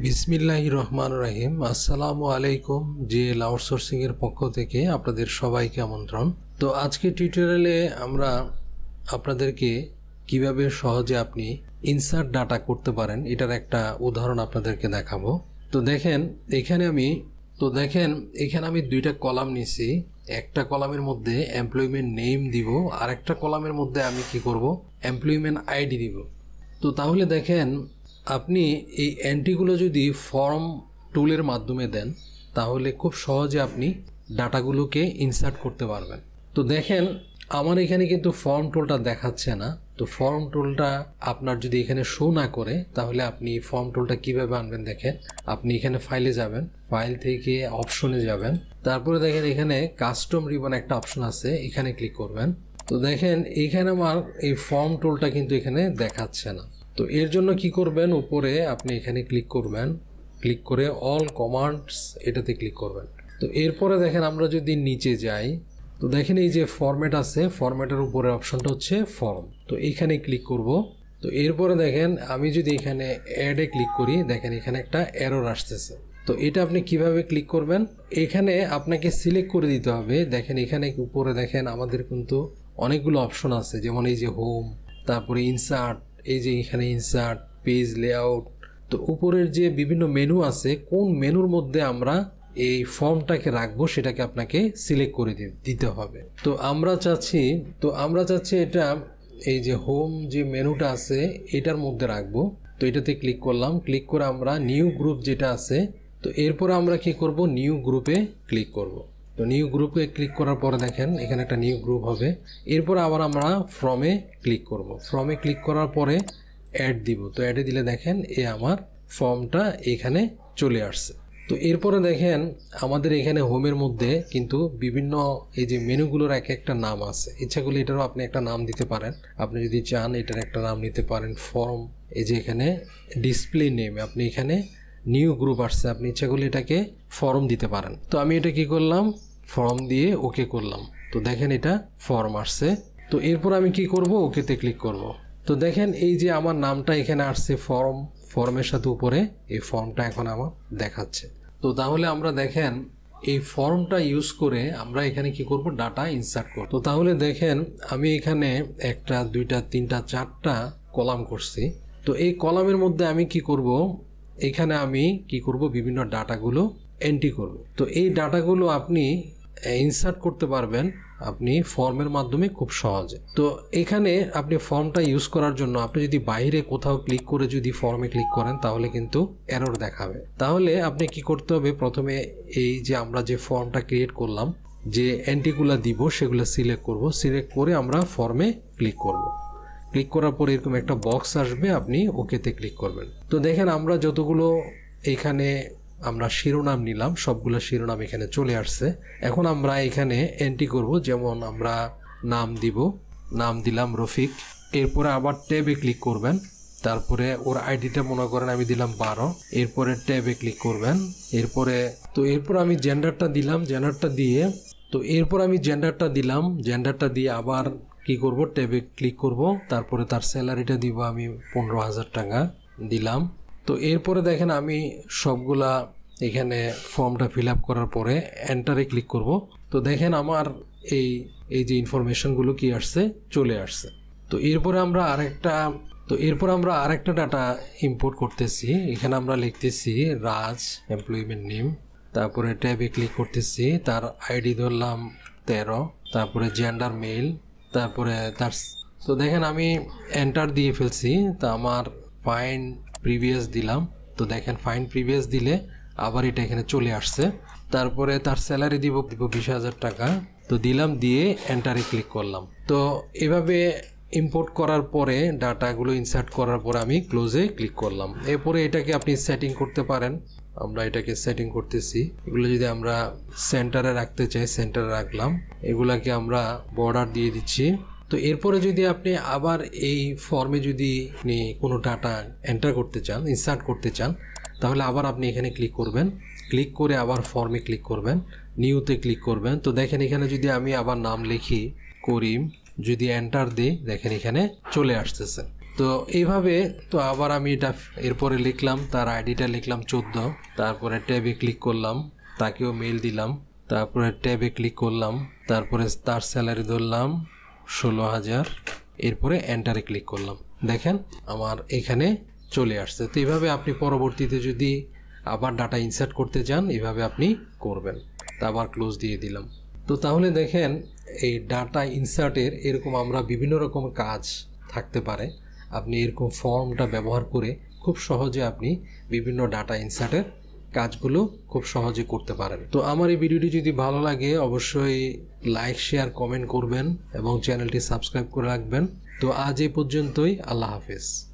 বিসমিল্লাহির রহমানির রহিম। আসসালামু আলাইকুম। জিএল আউটসোর্সিং এর পক্ষ থেকে আপনাদের সবাইকে আমন্ত্রণ। তো আজকে টিউটোরিয়ালে আমরা আপনাদেরকে কিভাবে সহজে আপনি ইনসার্ট ডাটা করতে পারেন এটার একটা উদাহরণ আপনাদেরকে দেখাবো। তো দেখেন এখানে আমি দুইটা কলাম নিছি। একটা কলামের মধ্যে এমপ্লয়মেন্ট নেম দিব, আর একটা কলামের মধ্যে আমি কি করব, এমপ্লয়মেন্ট আইডি দিব। তো তাহলে দেখেন আপনি এই এন্ট্রিগুলো যদি ফর্ম টুলের মাধ্যমে দেন তাহলে খুব সহজে আপনি ডাটাগুলোকে ইনসার্ট করতে পারবেন। তো দেখেন আমার এখানে কিন্তু ফর্ম টুলটা দেখাচ্ছে না। তো ফর্ম টুলটা আপনার যদি এখানে শো না করে তাহলে আপনি ফর্ম টুলটা কিভাবে আনবেন, দেখেন আপনি এখানে ফাইলে যাবেন, ফাইল থেকে অপশনে যাবেন, তারপরে দেখেন এখানে কাস্টম রিবন একটা অপশন আছে, এখানে ক্লিক করবেন। তো দেখেন এখানে আমার এই ফর্ম টুলটা কিন্তু এখানে দেখাচ্ছে না। তো এর জন্য কি করবেন, উপরে আপনি এখানে ক্লিক করবেন, ক্লিক করে অল কমান্ডস এটাতে ক্লিক করবেন। তো এরপরে দেখেন আমরা যদি নিচে যাই তো দেখেন এই যে ফরম্যাট আছে, ফরম্যাটের উপরে অপশনটা হচ্ছে ফর্ম। তো এখানে ক্লিক করব। তো এরপরে দেখেন আমি যদি এখানে অ্যাডে ক্লিক করি, দেখেন এখানে একটা এরর আসতেছে। তো এটা আপনি কিভাবে ক্লিক করবেন, এখানে আপনাকে সিলেক্ট করে দিতে হবে। দেখেন এখানে উপরে দেখেন আমাদের কিন্তু অনেকগুলো অপশন আছে, যেমন এই যে হোম, তারপরে ইনসার্ট, এই যে এখানে ইনসার্ট, পেজ লেআউট। তো উপরের যে বিভিন্ন মেনু আছে, কোন মেনুর মধ্যে আমরা এই ফর্মটাকে রাখবো সেটাকে আপনাকে সিলেক্ট করে দিতে হবে। তো আমরা চাচ্ছি এটা এই যে হোম যে মেনুটা আছে এটার মধ্যে রাখবো। তো এটাতে ক্লিক করলাম, ক্লিক করে আমরা নিউ গ্রুপ যেটা আছে, তো এরপরে আমরা কি করব, নিউ গ্রুপে ক্লিক করব। তো নিউ গ্রুপে ক্লিক করার পরে দেখেন এখানে একটা নিউ গ্রুপ হবে। এরপর আবার আমরা ফর্মে ক্লিক করব। ফর্মে ক্লিক করার পরে অ্যাড দিব। তো অ্যাডে দিলে দেখেন আমার ফর্মটা এখানে চলে আসছে। তো এরপরে দেখেন আমাদের এখানে হোমের মধ্যে কিন্তু বিভিন্ন এই যে মেনুগুলোর এক একটা নাম আছে। ইচ্ছা করলে এটারও আপনি একটা নাম দিতে পারেন, আপনি যদি চান এটার একটা নাম নিতে পারেন ফর্ম। এই যে এখানে ডিসপ্লে নেম, আপনি এখানে নিউ গ্রুপ আসছে, আপনি ইচ্ছা করলে এটাকে ফর্ম দিতে পারেন। তো আমি এটা কি করলাম, ফর্ম দিয়ে ওকে করলাম। তো দেখেন এটা ফর্ম আসছে। তো এরপর আমি কি করব, ওকেতে ক্লিক করব। তো দেখেন এই যে আমার নামটা এখানে আসছে ফর্মের সাথে উপরে এই ফর্মটা এখন আমার দেখাচ্ছে। তো তাহলে আমরা দেখেন এই ফর্মটা ইউজ করে আমরা এখানে কি করব, ডাটা ইনসার্ট করব। তো তাহলে দেখেন আমি এখানে একটা, দুইটা, তিনটা, চারটা কলাম করছি। তো এই কলামের মধ্যে আমি কি করব, এখানে আমি কি করব, বিভিন্ন ডাটাগুলো এন্ট্রি করব। তো এই ডাটাগুলো আপনি ইনসার্ট করতে পারবেন আপনি ফর্মের মাধ্যমে খুব সহজে। তো এখানে আপনি ফর্মটা ইউজ করার জন্য আপনি যদি বাইরে কোথাও ক্লিক করে যদি ফর্মে ক্লিক করেন তাহলে কিন্তু এরর দেখাবে। তাহলে আপনি কি করতে হবে, প্রথমে এই যে আমরা যে ফর্মটা ক্রিয়েট করলাম, যে এন্ট্রিগুলো দিব সেগুলো সিলেক্ট করব। সিলেক্ট করে আমরা ফর্মে ক্লিক করব। ক্লিক করার পর এরকম একটা বক্স আসবে, আপনি ওকেতে ক্লিক করবেন। তো দেখেন আমরা যতগুলো এখানে আমরা শিরোনাম নিলাম সবগুলো শিরোনাম এখানে চলে আসছে। এখন আমরা এখানে এন্ট্রি করব, যেমন আমরা নাম দিব, নাম দিলাম রফিক। এরপরে আবার ট্যাবে ক্লিক করবেন, তারপরে ওর আইডিটা মনে করেন আমি দিলাম 12। এরপরে ট্যাবে ক্লিক করবেন। এরপর আমি জেন্ডারটা দিলাম, জেন্ডারটা দিয়ে আবার কি করব, ট্যাবে ক্লিক করব। তারপরে তার স্যালারিটা দিব আমি 15,000 টাকা দিলাম। তো এরপরে দেখেন আমি সবগুলা এখানে ফর্মটা ফিল আপ করার পরে এন্টারে ক্লিক করব। তো দেখেন আমার এই যে ইনফরমেশনগুলো কি আসছে, চলে আসছে। তো এরপরে আমরা আরেকটা ডাটা ইম্পোর্ট করতেছি। এখানে আমরা লিখতেছি রাজ, এমপ্লয়মেন্ট নেম, তারপরে ট্যাবে ক্লিক করতেছি, তার আইডি ধরলাম 13, তারপরে জেন্ডার মেল, তারপরে তো দেখেন আমি এন্টার দিয়ে ফেলছি। তো আমার ফাইন্ড প্রিভিয়াস দিলাম। তো দেখেন ফাইন্ড প্রিভিয়াস দিলে আবার এটা এখানে চলে আসছে। তারপরে তার স্যালারি দিব 20,000 টাকা। তো দিলাম, দিয়ে এন্টারে ক্লিক করলাম। তো এভাবে ইম্পোর্ট করার পরে ডাটাগুলো ইনসার্ট করার পরে আমি ক্লোজে ক্লিক করলাম। এরপরে এটাকে আপনি সেটিং করতে পারেন। আমরা এটাকে সেটিং করতেছি। এগুলো যদি আমরা সেন্টারে রাখতে চাই সেন্টারে রাখলাম, এগুলাকে আমরা বর্ডার দিয়ে দিচ্ছি। তো এরপরে যদি আপনি আবার এই ফর্মে যদি আপনি কোনো ডাটা এন্টার করতে চান, ইনসার্ট করতে চান, তাহলে আবার আপনি এখানে ক্লিক করবেন। ক্লিক করে আবার ফর্মে ক্লিক করবেন, নিউতে ক্লিক করবেন। তো দেখেন এখানে যদি আমি আবার নাম লিখি করিম, যদি এন্টার দিই দেখেন এখানে চলে আসতেছে। তো তো এইভাবে তো আবার আমি এটা এরপরে লিখলাম, তার আইডিটা লিখলাম 14, তারপরে ট্যাবে ক্লিক করলাম, তাকেও মেইল দিলাম, তারপরে ট্যাবে ক্লিক করলাম, তারপরে তার স্যালারি ধরলাম 16,000, এরপরে এন্টারে ক্লিক করলাম। দেখেন আমার এখানে চলে আসছে। তো এইভাবে আপনি পরবর্তীতে যদি আবার ডাটা ইনসার্ট করতে চান এইভাবে আপনি করবেন। তা আবার ক্লোজ দিয়ে দিলাম। তো তাহলে দেখেন এই ডাটা ইনসার্টের এরকম আমরা বিভিন্ন রকম কাজ থাকতে পারে। আপনি এরকম ফর্মটা ব্যবহার করে খুব সহজে আপনি বিভিন্ন ডাটা ইনসার্টের কাজগুলো খুব সহজে করতে পারেন। তো আমার এই ভিডিওটি যদি ভালো লাগে অবশ্যই লাইক, শেয়ার, কমেন্ট করবেন এবং চ্যানেলটি সাবস্ক্রাইব করে রাখবেন। তো আজ এই পর্যন্তই, আল্লাহ হাফেজ।